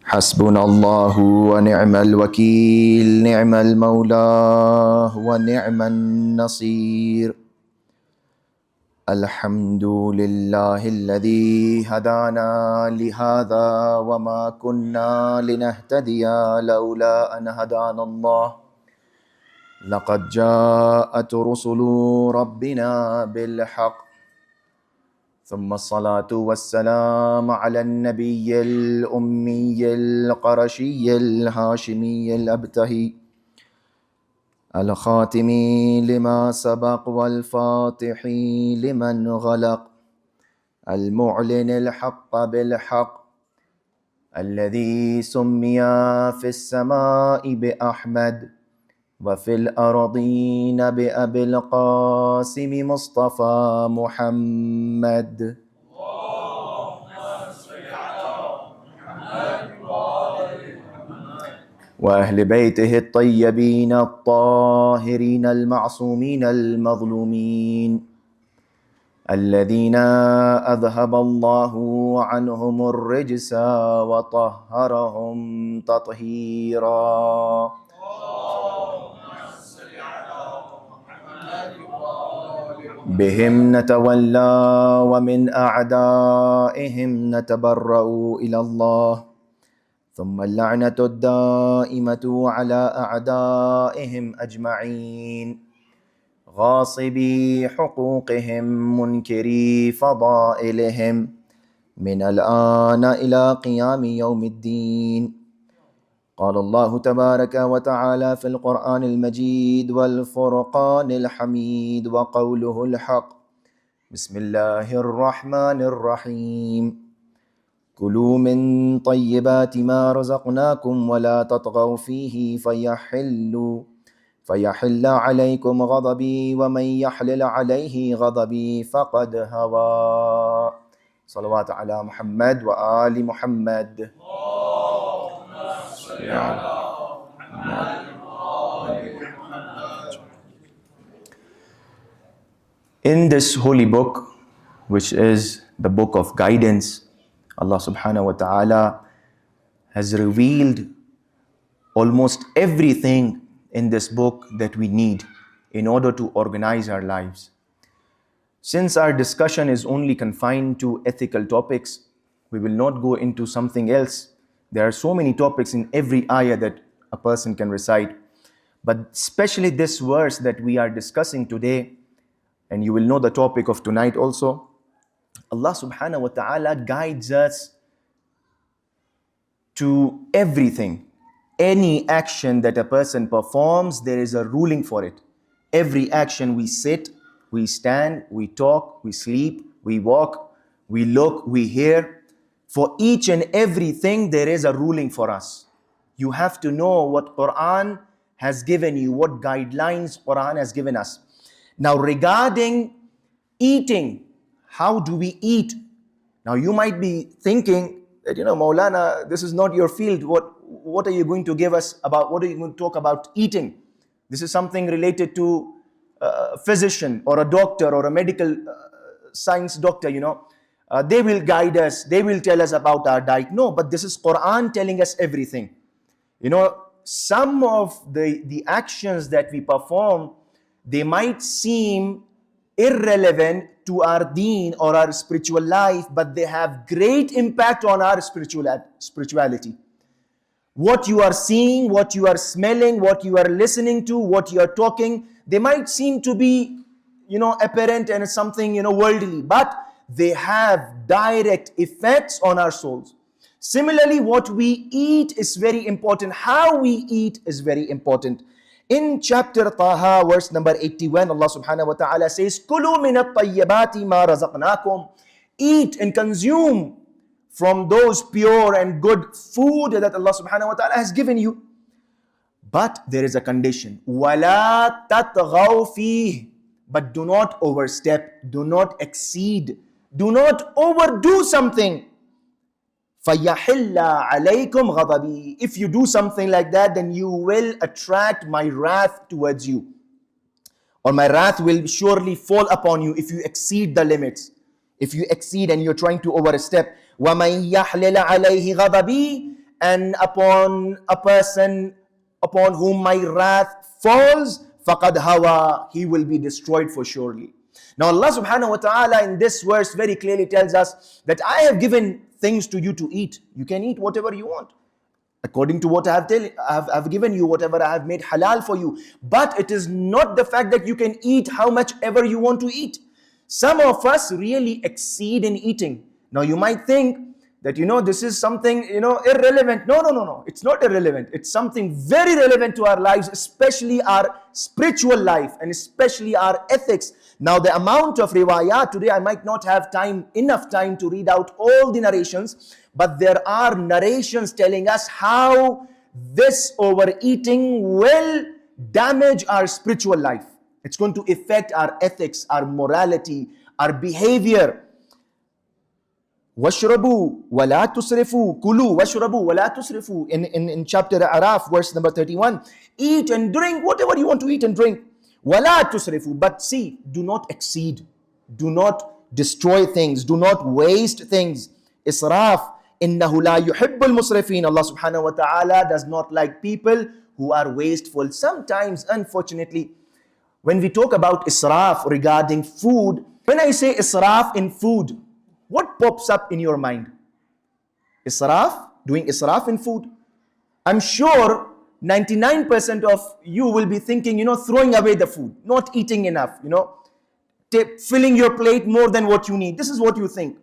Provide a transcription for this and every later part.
حسبنا الله ونعم الوكيل نعم المولى ونعم النصير الحمد لله الذي هدانا لهذا وما كنا لنهتدي لولا أن هدانا الله لقد جاءت رسل ربنا بالحق ثم الصلاة والسلام على النبي الأمي القرشي الهاشمي الأبتهي الخاتم لما سبق والفاتح لمن غلق المعلن الحق بالحق الذي سمي في السماء بأحمد وفي الأرضين بأبي القاسم مصطفى محمد وأهل بيته الطيبين الطاهرين المعصومين المظلومين الذين أذهب الله عنهم الرجس وطهرهم تطهيرا بهم نتولى ومن أعدائهم نتبرأ إلى الله ثم اللعنة الدائمة على أعدائهم أجمعين غاصبي حقوقهم منكري فضائلهم من الآن إلى قيام يوم الدين. قال الله تبارك وتعالى في القرآن المجيد والفرقان الحميد وقوله الحق بسم الله الرحمن الرحيم كلوا من طيبات ما رزقناكم ولا تطغوا فيه فيحل عليكم غضبي ومن يحلل عليه غضبي فقد هوى. صلوات على محمد وآل محمد. In this holy book, which is the book of guidance, Allah subhanahu wa ta'ala has revealed almost everything in this book that we need in order to organize our lives. Since our discussion is only confined to ethical topics, we will not go into something else. There are so many topics in every ayah that a person can recite. But especially this verse that we are discussing today, and you will know the topic of tonight also, Allah subhanahu wa ta'ala guides us to everything. Any action that a person performs, there is a ruling for it. Every action, we sit, we stand, we talk, we sleep, we walk, we look, we hear. For each and everything, there is a ruling for us. You have to know what Quran has given you, what guidelines Quran has given us. Now, regarding eating, how do we eat? Now, you might be thinking that, Maulana, this is not your field. What are you going to give us about? What are you going to talk about eating? This is something related to a physician or a doctor or a medical science doctor, They will guide us. They will tell us about our diet. No, but this is Quran telling us everything. Some of the actions that we perform, they might seem irrelevant to our deen or our spiritual life, but they have great impact on our spirituality. What you are seeing, what you are smelling, what you are listening to, what you are talking, they might seem to be, apparent and something, worldly, but they have direct effects on our souls. Similarly, what we eat is very important. How we eat is very important. In chapter Taha, verse number 81, Allah subhanahu wa ta'ala says, "Kulu minat tayyibati ma razaqnakum." Eat and consume from those pure and good food that Allah subhanahu wa ta'ala has given you. But there is a condition. وَلَا تَطْغَوْا فِيهِ. But do not overstep, do not exceed, do not overdo something. فَيَحِلَّ عَلَيْكُمْ غَضَبِي. If you do something like that, then you will attract my wrath towards you. Or my wrath will surely fall upon you if you exceed the limits. If you exceed and you're trying to overstep. وَمَنْ يَحْلِلَ عَلَيْهِ غَضَبِي. and upon a person upon whom my wrath falls, faqad hawa, he will be destroyed for surely. Now Allah subhanahu wa ta'ala in this verse very clearly tells us that I have given things to you to eat. You can eat whatever you want, according to what I have given you, whatever I have made halal for you. But it is not the fact that you can eat how much ever you want to eat. Some of us really exceed in eating. Now you might think that, this is something, irrelevant. No. It's not irrelevant. It's something very relevant to our lives, especially our spiritual life and especially our ethics. Now the amount of riwayat today, I might not have enough time to read out all the narrations, but there are narrations telling us how this overeating will damage our spiritual life. It's going to affect our ethics, our morality, our behavior. وَاشْرَبُوا وَلَا تُسْرِفُوا كُلُوا وَاشْرَبُوا وَلَا تُسْرِفُوا in chapter Araf, verse number 31. Eat and drink whatever you want to eat and drink. وَلَا تُسْرِفُوا, but see, do not exceed. Do not destroy things. Do not waste things. Israf, إِنَّهُ لَا يُحِبُّ الْمُسْرِفِينَ. Allah subhanahu wa ta'ala does not like people who are wasteful. Sometimes, unfortunately, when we talk about israf regarding food, when I say israf in food, what pops up in your mind? Israf, doing israf in food. I'm sure 99% of you will be thinking, throwing away the food, not eating enough, filling your plate more than what you need. This is what you think.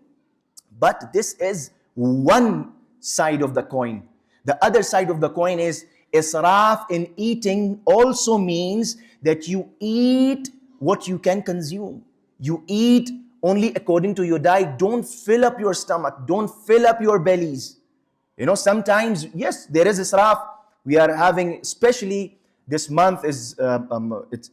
But this is one side of the coin. The other side of the coin is israf in eating also means that you eat what you can consume. You eat only according to your diet. Don't fill up your stomach. Don't fill up your bellies. Sometimes, yes, there is israf. We are having, especially this month is,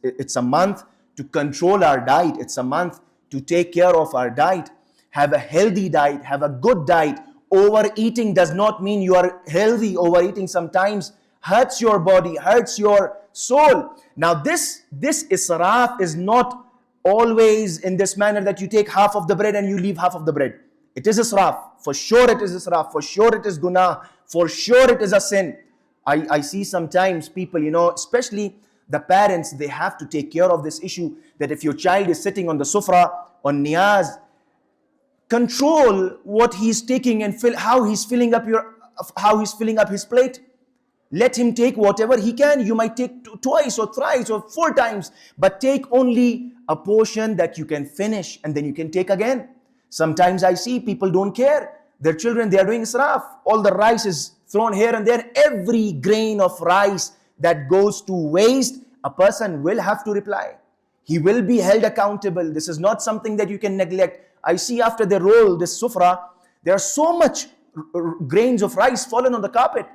it's a month to control our diet. It's a month to take care of our diet. Have a healthy diet. Have a good diet. Overeating does not mean you are healthy. Overeating sometimes hurts your body, hurts your soul. Now this israf is not always in this manner that you take half of the bread and you leave half of the bread. It is israf. For sure it is israf. For sure it is gунah. For sure it is a sin. I see sometimes people, especially the parents, they have to take care of this issue that if your child is sitting on the sufra, on niyaz, control what he's taking and how he's filling up his plate. Let him take whatever he can. You might take twice or thrice or 4 times, but take only a portion that you can finish and then you can take again. Sometimes I see people don't care. Their children, they are doing israf. All the rice is thrown here and there. Every grain of rice that goes to waste, a person will have to reply. He will be held accountable. This is not something that you can neglect. I see after they roll this sufra, there are so much grains of rice fallen on the carpet.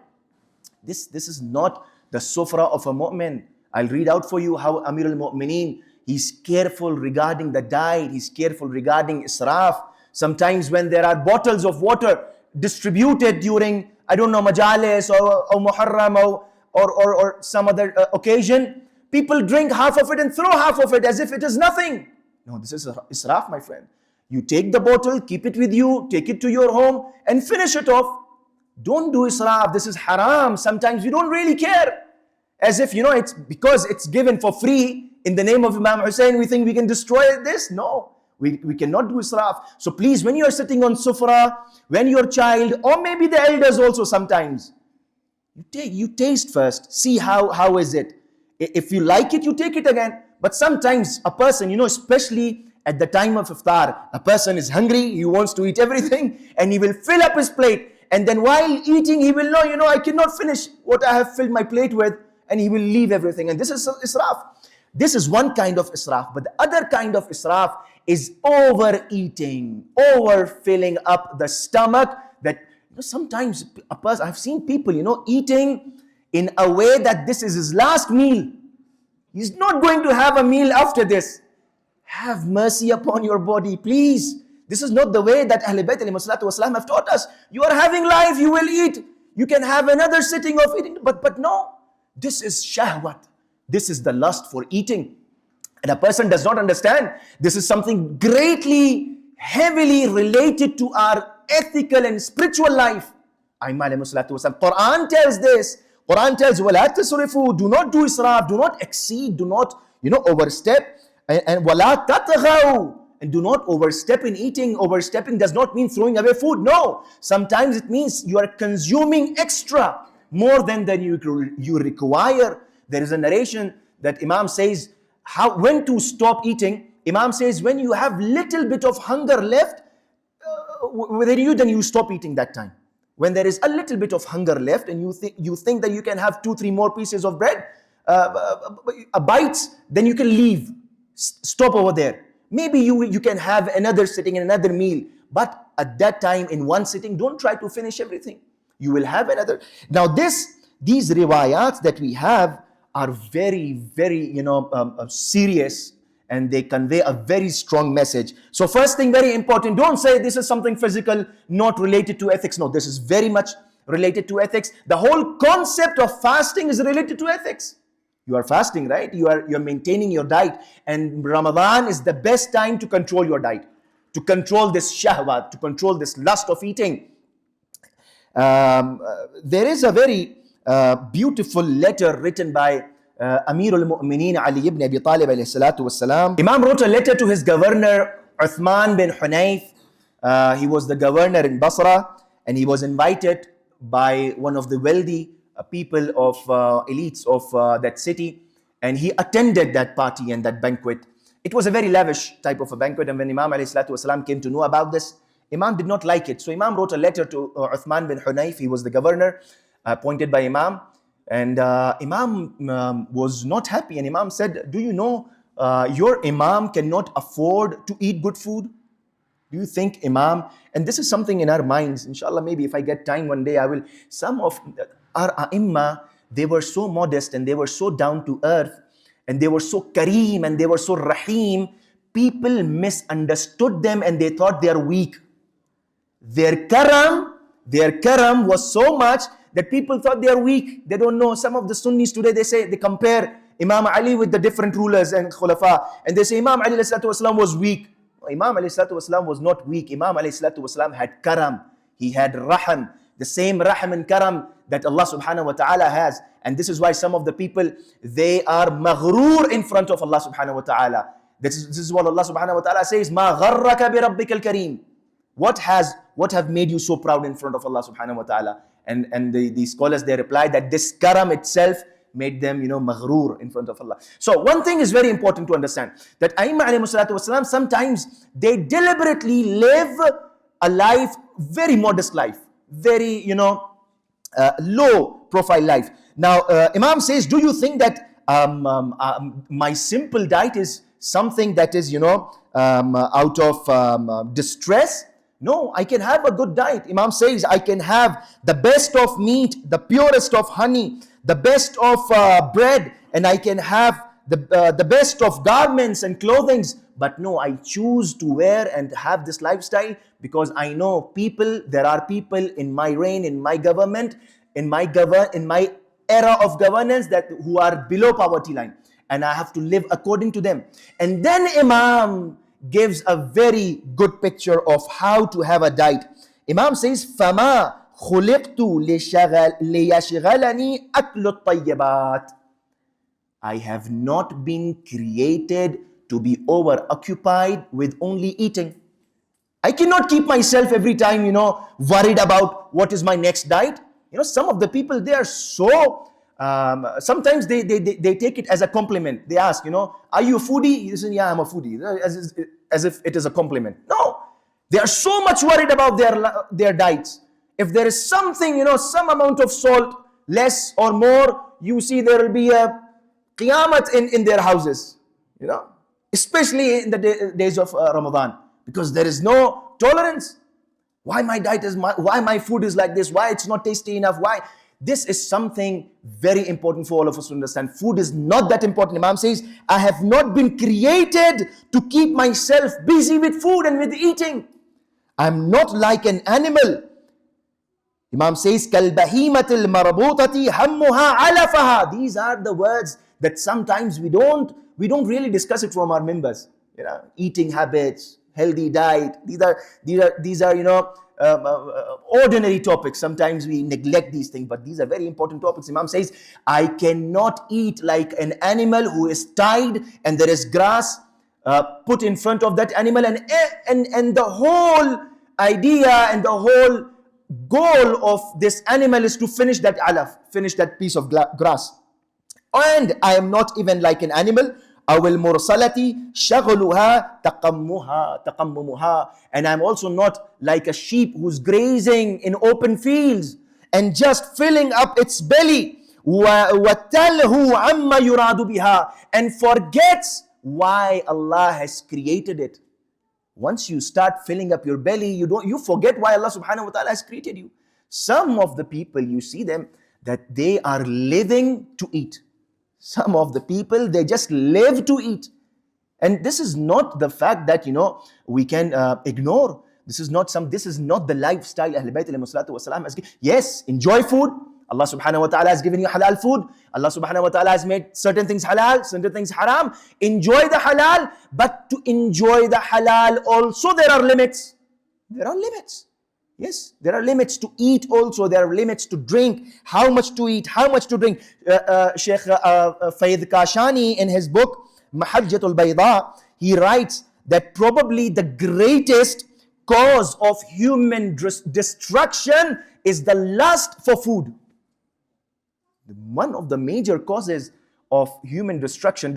This is not the sufra of a mu'min. I'll read out for you how Amir al-Mu'mineen, he's careful regarding the diet. He's careful regarding israf. Sometimes when there are bottles of water distributed during, majalis or muharram or some other occasion, people drink half of it and throw half of it as if it is nothing. No, this is israf, my friend. You take the bottle, keep it with you, take it to your home and finish it off. Don't do israf. This is haram. Sometimes we don't really care. As if, it's because it's given for free in the name of Imam Hussein, we think we can destroy this. No, we cannot do israf. So please, when you're sitting on sufra, when your child, or maybe the elders also sometimes, you taste first. See how is it. If you like it, you take it again. But sometimes a person, especially at the time of iftar, a person is hungry, he wants to eat everything, and he will fill up his plate. And then while eating, he will know, I cannot finish what I have filled my plate with, and he will leave everything. And this is israf. This is one kind of israf. But the other kind of israf is overeating, overfilling up the stomach. That sometimes a person, I've seen people, eating in a way that this is his last meal. He's not going to have a meal after this. Have mercy upon your body, please. This is not the way that Ahlul Bayt ﷺ have taught us. You are having life, you will eat. You can have another sitting of eating. But no, this is shahwat. This is the lust for eating. And a person does not understand. This is something greatly, heavily related to our ethical and spiritual life. Quran tells this. Quran tells, وَلَا تَسْرِفُوا, do not do israf, do not exceed, do not, overstep. And وَلَا تَطْغَوْا, and do not overstep in eating. Overstepping does not mean throwing away food. No. Sometimes it means you are consuming extra, more than you require. There is a narration that Imam says, when to stop eating. Imam says, when you have little bit of hunger left within you, then you stop eating that time. When there is a little bit of hunger left and you think that you can have 2-3 more pieces of bread, bites, then you can leave. Stop over there. Maybe you can have another sitting and another meal. But at that time, in one sitting, don't try to finish everything. You will have another. Now these riwayats that we have are very, very, serious, and they convey a very strong message. So first thing, very important, don't say this is something physical, not related to ethics. No, this is very much related to ethics. The whole concept of fasting is related to ethics. You are fasting, right? You're maintaining your diet, and Ramadan is the best time to control your diet, to control this shahwat, to control this lust of eating. There is a very beautiful letter written by Amir al-Mu'mineen Ali ibn Abi Talib alayhi salatu wassalam. Imam wrote a letter to his governor Uthman bin Hunayf. He was the governor in Basra, and he was invited by one of the wealthy people of elites of that city, and he attended that party and that banquet. It was a very lavish type of a banquet, and when Imam alayhi salatu wasalam came to know about this, Imam did not like it. So Imam wrote a letter to Uthman bin Hunayf. He was the governor appointed by Imam, and Imam was not happy, and Imam said, do you know your Imam cannot afford to eat good food? Do you think Imam, and this is something in our minds, inshallah, maybe if I get time one day, I will, some of our A'imma, they were so modest and they were so down to earth and they were so Kareem and they were so Rahim. People misunderstood them and they thought they are weak. Their karam was so much that people thought they are weak. They don't know. Some of the Sunnis today, they compare Imam Ali with the different rulers and Khulafa, and they say Imam Ali was weak. Imam Ali was not weak. Imam Ali had karam. He had raham. The same raham and karam that Allah subhanahu wa ta'ala has. And this is why some of the people, they are maghrur in front of Allah subhanahu wa ta'ala. This is what Allah subhanahu wa ta'ala says, Ma gharraka bi rabbikal kareem. What have made you so proud in front of Allah subhanahu wa ta'ala? And the scholars, they replied that this karam itself made them, maghrur in front of Allah. So one thing is very important to understand, that Aimma alayhi salatu wasalam, sometimes they deliberately live a life, very modest life, very, low profile life. Now, Imam says, do you think that my simple diet is something that is, out of distress? No, I can have a good diet. Imam says, I can have the best of meat, the purest of honey, the best of bread, and I can have the best of garments and clothing. But no, I choose to wear and have this lifestyle because I know there are people in my reign, in my government, in my era of governance who are below poverty line, and I have to live according to them. And then Imam gives a very good picture of how to have a diet. Imam says, فَمَا خُلِقْتُ لِيَشْغَلَنِي أَكْلُ الطَّيِّبَاتِ. I have not been created to be over-occupied with only eating. I cannot keep myself every time, worried about what is my next diet. Some of the people, they are so, sometimes they take it as a compliment. They ask, are you a foodie? You say, yeah, I'm a foodie. As if it is a compliment. No, they are so much worried about their diets. If there is something, some amount of salt, less or more, you see there will be a qiyamat in their houses, especially in the days of Ramadan, because there is no tolerance. Why my food is like this? Why it's not tasty enough? Why? This is something very important for all of us to understand. Food is not that important. Imam says, I have not been created to keep myself busy with food and with eating. I'm not like an animal. Imam says, كَالْبَهِيمَةِ الْمَرَبُوطَةِ هَمُّهَا عَلَفَهَا. These are the words that sometimes we don't really discuss it from our members. Eating habits, healthy diet. These are ordinary topics. Sometimes we neglect these things, but these are very important topics. Imam says, I cannot eat like an animal who is tied and there is grass put in front of that animal, and the whole idea and the whole goal of this animal is to finish that alaf, finish that piece of grass. And I am not even like an animal. أو المرسلة شغلها تقممها. And I'm also not like a sheep who's grazing in open fields and just filling up its belly. وَتَلْهُ عَمَّا يُرَادُ بِهَا. And forgets why Allah has created it. Once you start filling up your belly, you forget why Allah subhanahu wa ta'ala has created you. Some of the people, you see them, that they are living to eat. Some of the people, they just live to eat. And this is not the fact that, we can ignore. This is not the lifestyle Ahlul Bayt alayhi salatu wasalam has given. Yes, enjoy food. Allah subhanahu wa ta'ala has given you halal food. Allah subhanahu wa ta'ala has made certain things halal, certain things haram. Enjoy the halal, but to enjoy the halal also there are limits. There are limits. Yes, there are limits to eat also. There are limits to drink. How much to eat, how much to drink. Sheikh Fayyid Kashani in his book, Mahditv, he writes that probably the greatest cause of human destruction is the lust for food. One of the major causes of human destruction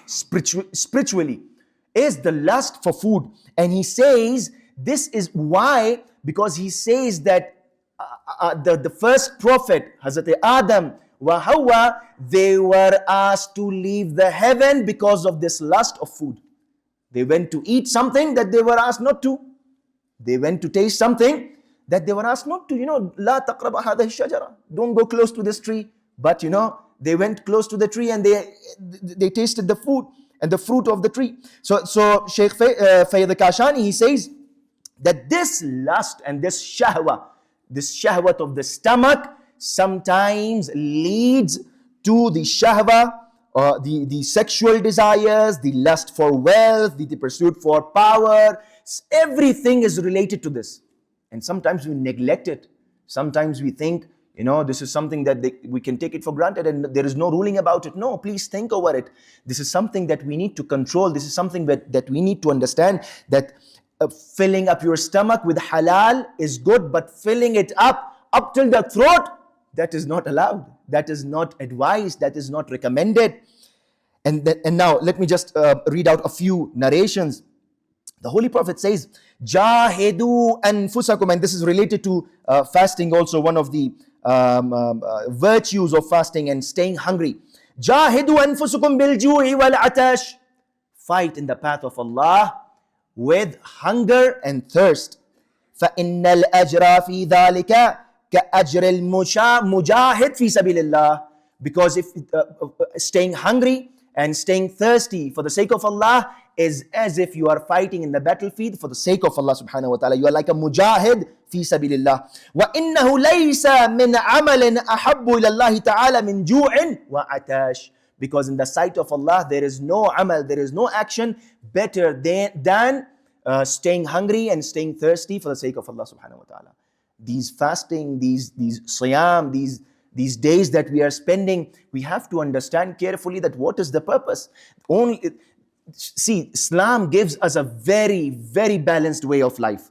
spiritually, is the lust for food. And he says this is why, because he says that the first prophet, Hazrat Adam wa Hawa, they were asked to leave the heaven because of this lust of food. They went to eat something that they were asked not to. They went to taste something that they were asked not to. La taqraba hadhihi shajara. Don't go close to this tree. But they went close to the tree and they tasted the food and the fruit of the tree. So Shaykh Fayyid Kashani, he says that this lust and this shahwat of the stomach sometimes leads to the shahwa, the sexual desires, the lust for wealth, the pursuit for power. Everything is related to this. And sometimes we neglect it. Sometimes we think, this is something that we can take it for granted and there is no ruling about it. No, please think over it. This is something that we need to control. This is something that we need to understand, that filling up your stomach with halal is good, but filling it up till the throat, that is not allowed. That is not advised. That is not recommended. And now let me just read out a few narrations. The Holy Prophet says, Jahidu anfusakum, and this is related to fasting also, one of the virtues of fasting and staying hungry. Jahidu anfusakum bil ju'i wal atash. Fight in the path of Allah with hunger and thirst. فَإِنَّ الْأَجْرَ فِي ذَلِكَ كَأَجْرِ الْمُجَاهِدِ فِي سَبِيلِ اللَّهِ. Because if staying hungry and staying thirsty for the sake of Allah is as if you are fighting in the battlefield for the sake of Allah subhanahu wa ta'ala. You are like a mujahid fi sabilillah. وَإِنَّهُ لَيْسَ مِنْ عَمَلٍ أَحَبُّ إِلَى اللَّهِ تَعَالَى مِنْ جُوعٍ وَعَتَاشٍ. Because in the sight of Allah, there is no amal, there is no action better than staying hungry and staying thirsty for the sake of Allah subhanahu wa ta'ala. These fasting, these siyam, these days that we are spending, we have to understand carefully that what is the purpose. See, Islam gives us a very, very balanced way of life.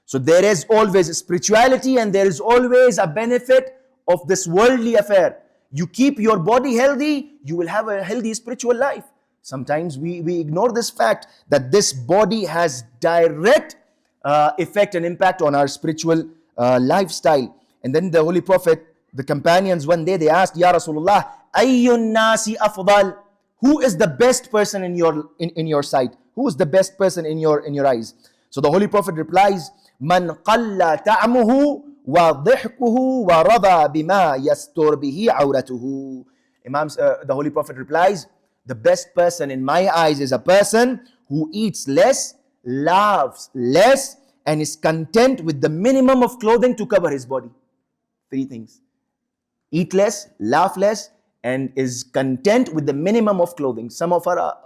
So there is always a spirituality and there is always a benefit of this worldly affair. You keep your body healthy, you will have a healthy spiritual life. Sometimes we ignore this fact that this body has direct effect and impact on our spiritual lifestyle. And then the Holy Prophet, the companions, one day they asked, Ya Rasulullah, Ayyun nasi afdal? Who is the best person in your sight? Who is the best person in your eyes? So the Holy Prophet replies, Man qalla ta'amuhu wa dhihkuhu wa radha bima yastur bihi awratuhu. The Holy Prophet replies, the best person in my eyes is a person who eats less, laughs less, and is content with the minimum of clothing to cover his body. 3 things. Eat less, laugh less, and is content with the minimum of clothing. Some of our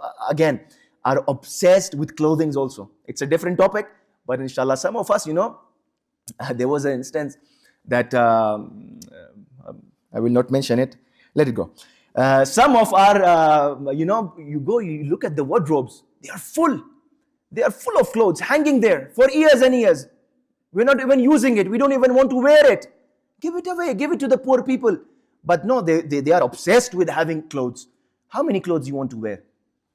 are obsessed with clothing also. It's a different topic, but inshallah, some of us, there was an instance that I will not mention it. Let it go. Some of our, you look at the wardrobes. They are full. They are full of clothes hanging there for years and years. We're not even using it. We don't even want to wear it. Give it away. Give it to the poor people. But no, they are obsessed with having clothes. How many clothes you want to wear?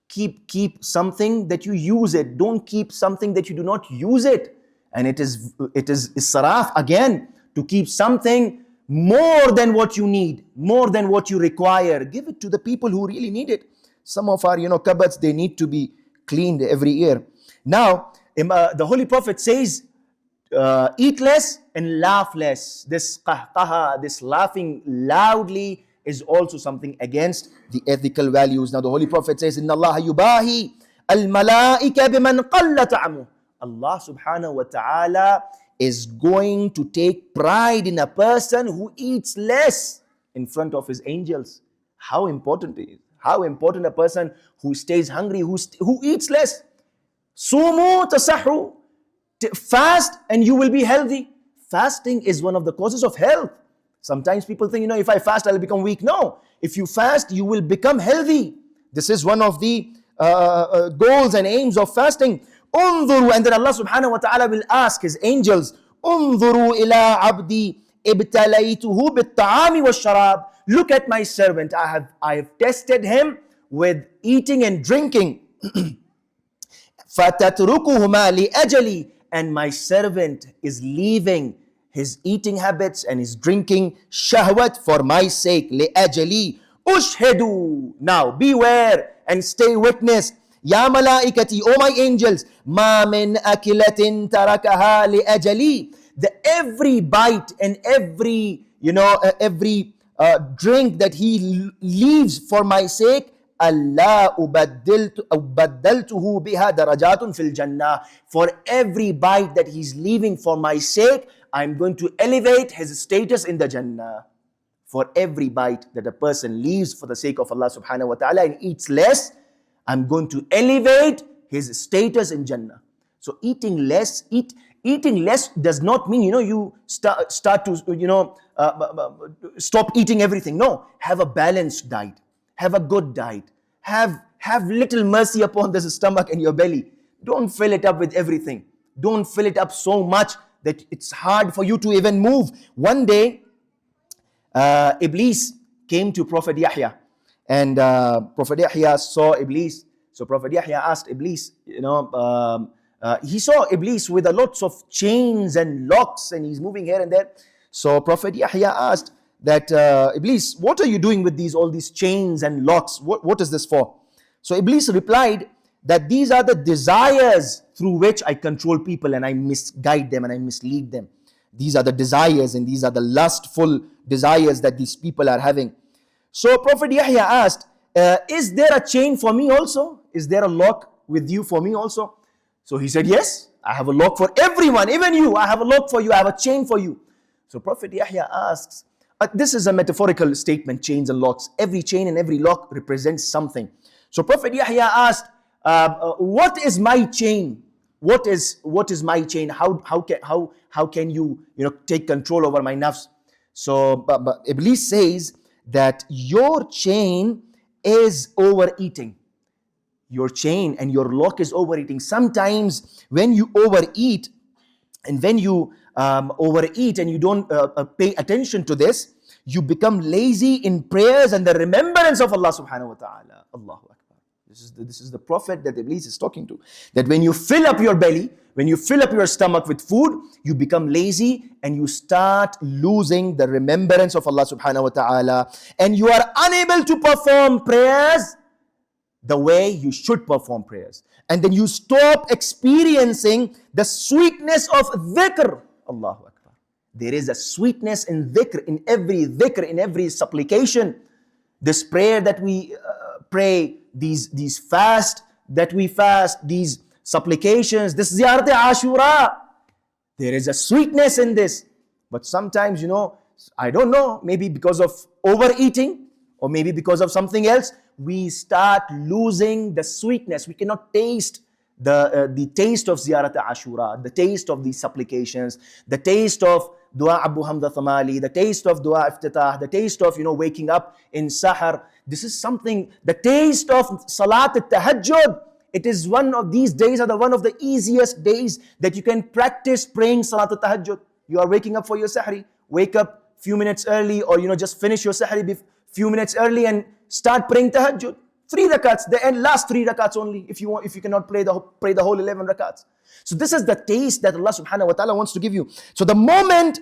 Keep something that you use it. Don't keep something that you do not use it. And it is israf again, to keep something more than what you need, more than what you require. Give it to the people who really need it. Some of our cupboards, they need to be cleaned every year. Now, the Holy Prophet says, eat less and laugh less. This qahqaha, this laughing loudly, is also something against the ethical values. Now the Holy Prophet says, Inna Allah yubahi al-malaika biman qalla ta'amuh. Allah subhanahu wa ta'ala is going to take pride in a person who eats less in front of his angels. How important it is. How important a person who stays hungry, who eats less. Sumu tasahhu. Fast and you will be healthy. Fasting is one of the causes of health. Sometimes people think, if I fast, I'll become weak. No. If you fast, you will become healthy. This is one of the goals and aims of fasting. Unzuru, and then Allah subhanahu wa ta'ala will ask His angels, Unzuru ila abdi ibtalaytuhu bit-ta'ami wash-sharab. Look at my servant. I have tested him with eating and drinking. فَتَتْرُكُهُمَا لِأَجَلِي. And my servant is leaving his eating habits and his drinking shahwat for my sake. لِأَجَلِي أُشْهِدُوا. Now beware and stay witness. Ya malaikati, O my angels, ma min akilatin tarakaha li ajali. Every bite and every drink that he leaves for my sake, Allah ubaddaltuhu biha darajatun fil jannah. For every bite that he's leaving for my sake, I'm going to elevate his status in the Jannah. For every bite that a person leaves for the sake of Allah subhanahu wa ta'ala and eats less, I'm going to elevate his status in Jannah. So eating less does not mean you start to stop eating everything. No, have a balanced diet, have a good diet, have little mercy upon the stomach and your belly. Don't fill it up with everything. Don't fill it up so much that it's hard for you to even move. One day, Iblis came to Prophet Yahya. And Prophet Yahya saw Iblis. So Prophet Yahya asked Iblis, he saw Iblis with a lots of chains and locks and he's moving here and there. So Prophet Yahya asked that, Iblis, what are you doing with all these chains and locks? What is this for? So Iblis replied that these are the desires through which I control people and I misguide them and I mislead them. These are the desires and these are the lustful desires that these people are having. So Prophet Yahya asked, is there a chain for me also? Is there a lock with you for me also? So he said, yes, I have a lock for everyone, even you. I have a lock for you, I have a chain for you. So Prophet Yahya asks, this is a metaphorical statement, chains and locks. Every chain and every lock represents something. So Prophet Yahya asked, what is my chain? What is my chain? How can you take control over my nafs? So but Iblis says that your chain is overeating. Your chain and your lock is overeating. Sometimes when you overeat and when you overeat and you don't pay attention to this, you become lazy in prayers and the remembrance of Allah subhanahu wa ta'ala. Allahu Akbar. This is the prophet that Iblis is talking to. That when you fill up your belly, when you fill up your stomach with food, you become lazy and you start losing the remembrance of Allah subhanahu wa ta'ala. And you are unable to perform prayers the way you should perform prayers. And then you stop experiencing the sweetness of dhikr. Allahu Akbar. There is a sweetness in dhikr, in every supplication. This prayer that we pray, these fast that we fast, these supplications, this ziyarat ashura, there is a sweetness in this. But sometimes, I don't know, maybe because of overeating or maybe because of something else, we start losing the sweetness. We cannot taste the taste of Ziyarat Ashura, the taste of these supplications, the taste of Dua Abu Hamza Thamali, the taste of Dua Iftitah, the taste of, waking up in Sahar. This is something, the taste of Salat al-Tahajjud. It is one of these days are one of the easiest days that you can practice praying Salat al-Tahajjud. You are waking up for your Sahri, wake up few minutes early, or just finish your Sahri few minutes early and start praying Tahajjud. 3 rakats, the last 3 rakats only, if you cannot pray the whole 11 rakats. So this is the taste that Allah subhanahu wa ta'ala wants to give you. So the moment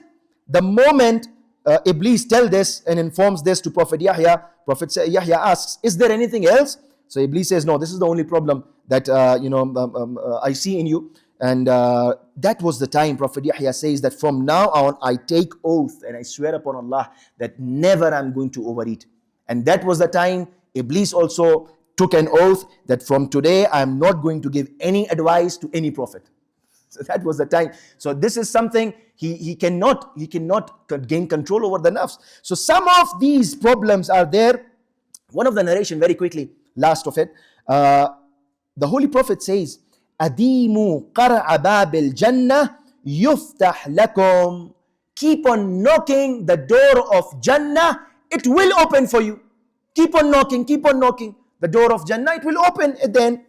Iblis tells this and informs this to Prophet Yahya, Prophet Yahya asks, is there anything else? So Iblis says, no, this is the only problem that I see in you. And that was the time Prophet Yahya says that from now on I take oath and I swear upon Allah that never I'm going to overeat. And that was the time Iblis also took an oath that from today I am not going to give any advice to any prophet. So that was the time. So this is something he cannot gain control over the nafs. So some of these problems are there. One of the narration, very quickly, last of it, the Holy Prophet says, "Adimu qar'a babil jannah yuftah lakum." Keep on knocking the door of Jannah, it will open for you. Keep on knocking the door of Jannah, it will open then.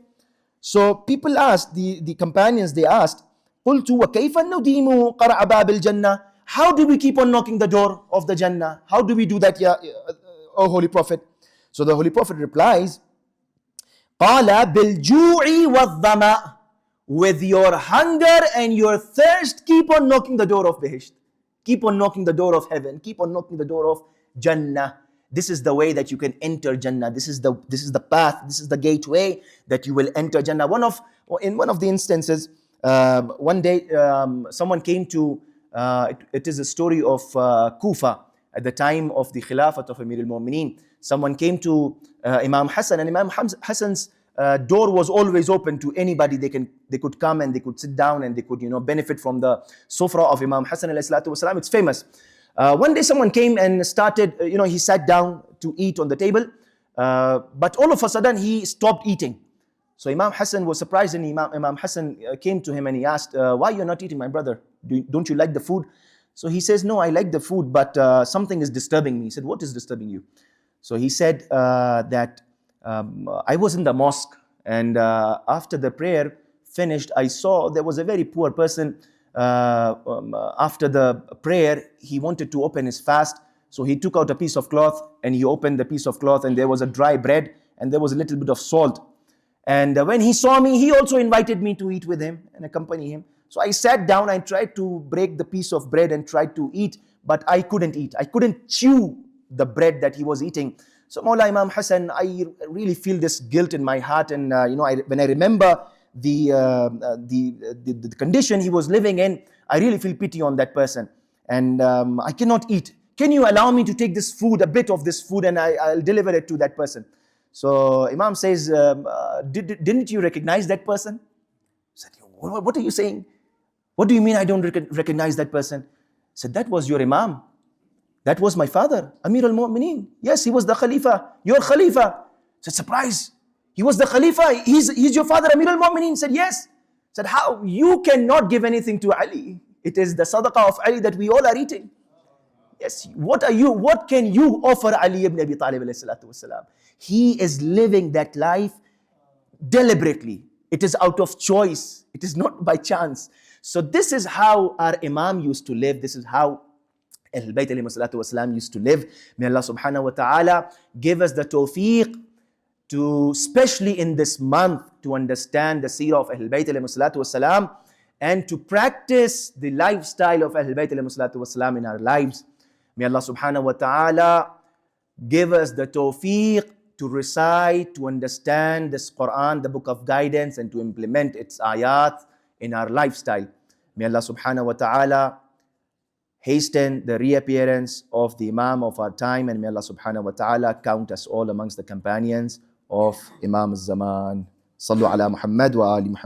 So people asked, the companions, they asked, قُلْتُ وَكَيْفَ نُدِيمُ قَرْعَ بَابِ الْجَنَّةِ. How do we keep on knocking the door of the Jannah? How do we do that, O Holy Prophet? So the Holy Prophet replies, قَالَ بِالْجُوعِ وَالظَّمَأِ. With your hunger and your thirst, keep on knocking the door of Bihisht. Keep on knocking the door of heaven. Keep on knocking the door of Jannah. This is the way that you can enter Jannah. This is the path. This is the gateway that you will enter Jannah. In one of the instances, one day someone came to. It is a story of Kufa at the time of the Khilafat of Amir al-Mu'mineen. Someone came to Imam Hassan, and Imam Hassan's door was always open to anybody. They could come and they could sit down and they could benefit from the sufra of Imam Hassan alayhi salatu wasalam. It's famous. One day someone came and started, he sat down to eat on the table, but all of a sudden he stopped eating. So Imam Hassan was surprised, and Imam Hassan came to him and he asked, why you're not eating, my brother? Don't you like the food? So he says, no, I like the food, but something is disturbing me. He said, what is disturbing you? So he said that I was in the mosque, and after the prayer finished, I saw there was a very poor person. After the prayer, he wanted to open his fast. So he took out a piece of cloth and he opened the piece of cloth, and there was a dry bread and there was a little bit of salt. And when he saw me, he also invited me to eat with him and accompany him. So I sat down, I tried to break the piece of bread and tried to eat, but I couldn't eat. I couldn't chew the bread that he was eating. So Mawla Imam Hassan, I really feel this guilt in my heart, and when I remember the condition he was living in, I really feel pity on that person, and I cannot eat. Can you allow me to take this food, a bit of this food, and I'll deliver it to that person? So Imam says, didn't you recognize that person? I said, what are you saying? What do you mean I don't recognize that person? I said, that was your Imam. That was my father, Amir al-Mu'mineen. Yes, he was the Khalifa, your Khalifa. I said, surprise. He was the Khalifa. He's your father, Amir al-Mu'mineen. Said, yes. Said, how? You cannot give anything to Ali. It is the sadaqah of Ali that we all are eating. Yes. What can you offer Ali ibn Abi Talib alayhi salatu wasalam? He is living that life deliberately. It is out of choice. It is not by chance. So this is how our Imam used to live. This is how Ahlul Bayt alayhi salatu wasalam used to live. May Allah subhanahu wa ta'ala give us the tawfiq to, especially in this month, to understand the seerah of Ahlul Bayt alayhi salatu wasalam and to practice the lifestyle of Ahlul Bayt alayhi salatu wasalam in our lives. May Allah subhanahu wa ta'ala give us the tawfiq to recite, to understand this Quran, the book of guidance, and to implement its ayat in our lifestyle. May Allah subhanahu wa ta'ala hasten the reappearance of the Imam of our time, and may Allah subhanahu wa ta'ala count us all amongst the companions of Imam al-Zaman. Sallu ala Muhammad wa ali Muhammad.